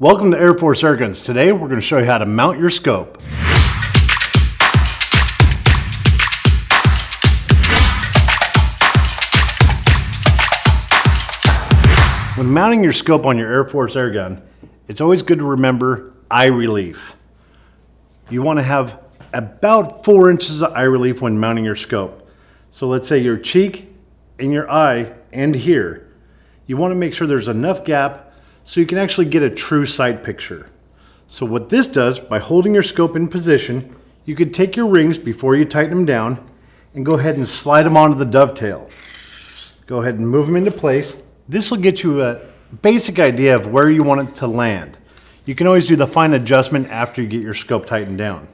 Welcome to Airforce Airguns. Today we're going to show you how to mount your scope. When mounting your scope on your Airforce Airgun, it's always good to remember eye relief. You want to have about 4 inches of eye relief when mounting your scope. So let's say your cheek and your eye end here. You want to make sure there's enough gap so you can actually get a true sight picture. So what this does, by holding your scope in position, you could take your rings before you tighten them down and go ahead and slide them onto the dovetail. Go ahead and move them into place. This will get you a basic idea of where you want it to land. You can always do the fine adjustment after you get your scope tightened down.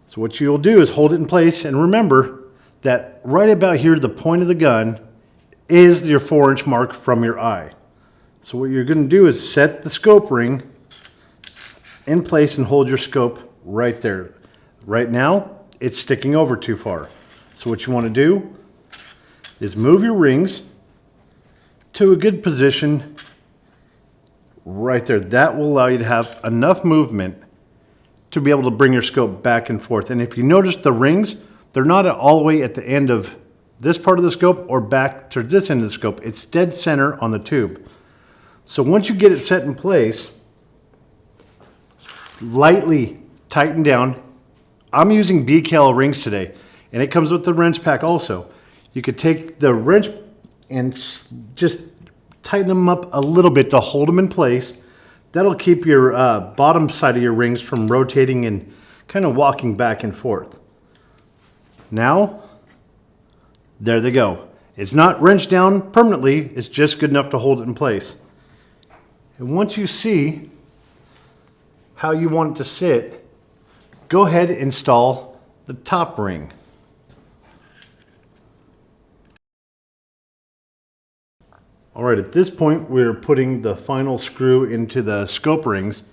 So what you'll do is hold it in place, and remember that right about here, the point of the gun is your 4-inch mark from your eye. So what you're going to do is set the scope ring in place and hold your scope right there. Right now, it's sticking over too far. So what you want to do is move your rings to a good position right there. That will allow you to have enough movement to be able to bring your scope back and forth. And if you notice the rings, they're not all the way at the end of this part of the scope or back to this end of the scope. It's dead center on the tube. So once you get it set in place, lightly tighten down. I'm using BKL rings today, and it comes with the wrench pack also. You could take the wrench and just tighten them up a little bit to hold them in place. That'll keep your bottom side of your rings from rotating and kind of walking back and forth. Now, there they go. It's not wrenched down permanently, it's just good enough to hold it in place. And once you see how you want it to sit, go ahead and install the top ring. All right, at this point, we're putting the final screw into the scope rings,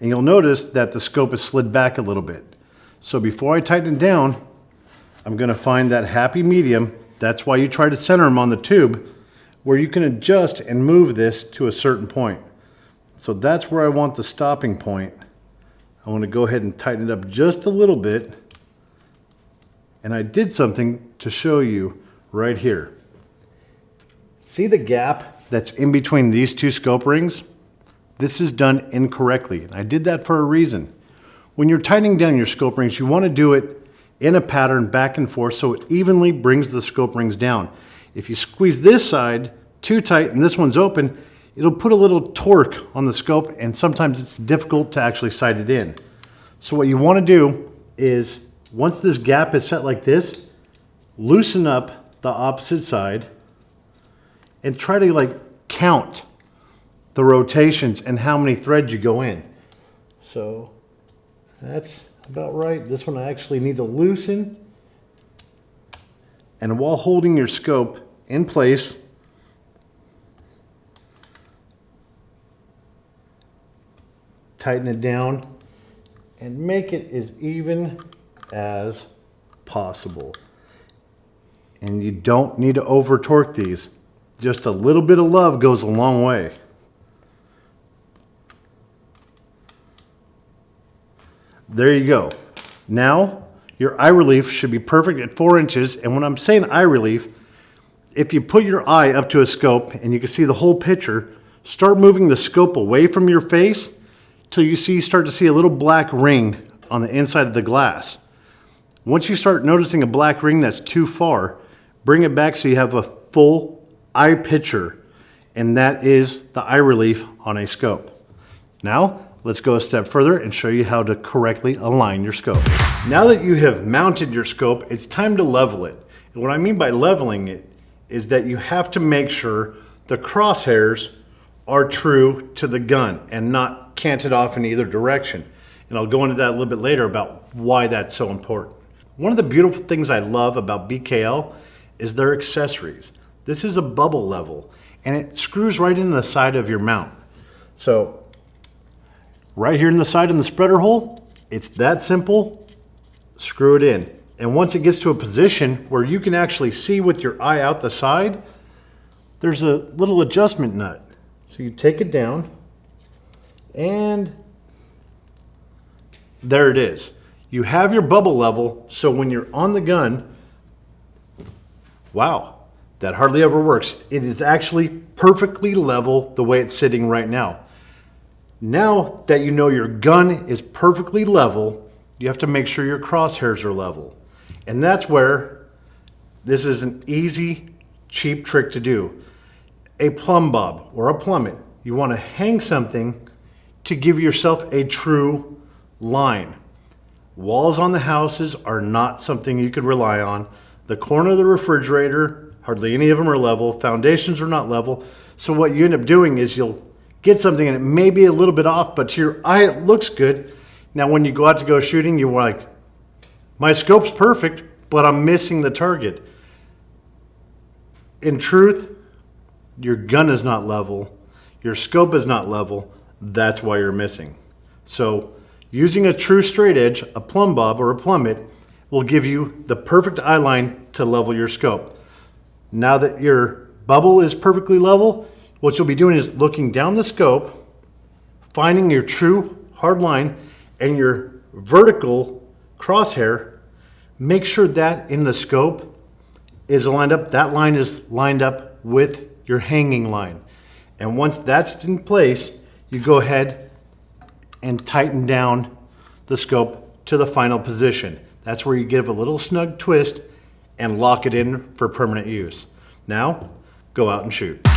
and you'll notice that the scope is slid back a little bit. So before I tighten it down, I'm going to find that happy medium. That's why you try to center them on the tube, where you can adjust and move this to a certain point. So that's where I want the stopping point. I want to go ahead and tighten it up just a little bit. And I did something to show you right here. See the gap that's in between these two scope rings? This is done incorrectly, and I did that for a reason. When you're tightening down your scope rings, you want to do it in a pattern back and forth so it evenly brings the scope rings down. If you squeeze this side too tight and this one's open, it'll put a little torque on the scope, and sometimes it's difficult to actually sight it in. So what you want to do is, once this gap is set like this, loosen up the opposite side and try to count the rotations and how many threads you go in. So that's about right. This one I actually need to loosen. And while holding your scope in place, tighten it down and make it as even as possible. And you don't need to over torque these. Just a little bit of love goes a long way. There you go. Now your eye relief should be perfect at 4 inches. And when I'm saying eye relief, if you put your eye up to a scope and you can see the whole picture, start moving the scope away from your face till you start to see a little black ring on the inside of the glass. Once you start noticing a black ring that's too far, bring it back so you have a full eye picture, and that is the eye relief on a scope. Now, let's go a step further and show you how to correctly align your scope. Now that you have mounted your scope, it's time to level it. And what I mean by leveling it is that you have to make sure the crosshairs are true to the gun and not canted off in either direction. And I'll go into that a little bit later about why that's so important. One of the beautiful things I love about BKL is their accessories. This is a bubble level, and it screws right into the side of your mount. So right here in the side in the spreader hole, it's that simple. Screw it in. And once it gets to a position where you can actually see with your eye out the side, there's a little adjustment nut. So you take it down, And there it is. You have your bubble level, so when you're on the gun, wow, that hardly ever works. It is actually perfectly level the way it's sitting right now. Now that you know your gun is perfectly level, you have to make sure your crosshairs are level. And that's where this is an easy, cheap trick to do. A plumb bob or a plummet. You want to hang something to give yourself a true line. Walls on the houses are not something you could rely on. The corner of the refrigerator, hardly any of them are level. Foundations are not level. So what you end up doing is you'll get something and it may be a little bit off, but to your eye it looks good. Now when you go out to go shooting, you're like, my scope's perfect, but I'm missing the target. In truth, your gun is not level. Your scope is not level. That's why you're missing. So using a true straight edge, a plumb bob or a plummet, will give you the perfect eye line to level your scope. Now that your bubble is perfectly level, what you'll be doing is looking down the scope, finding your true hard line and your vertical crosshair. Make sure that in the scope is lined up. That line is lined up with your hanging line. And once that's in place, you go ahead and tighten down the scope to the final position. That's where you give a little snug twist and lock it in for permanent use. Now, go out and shoot.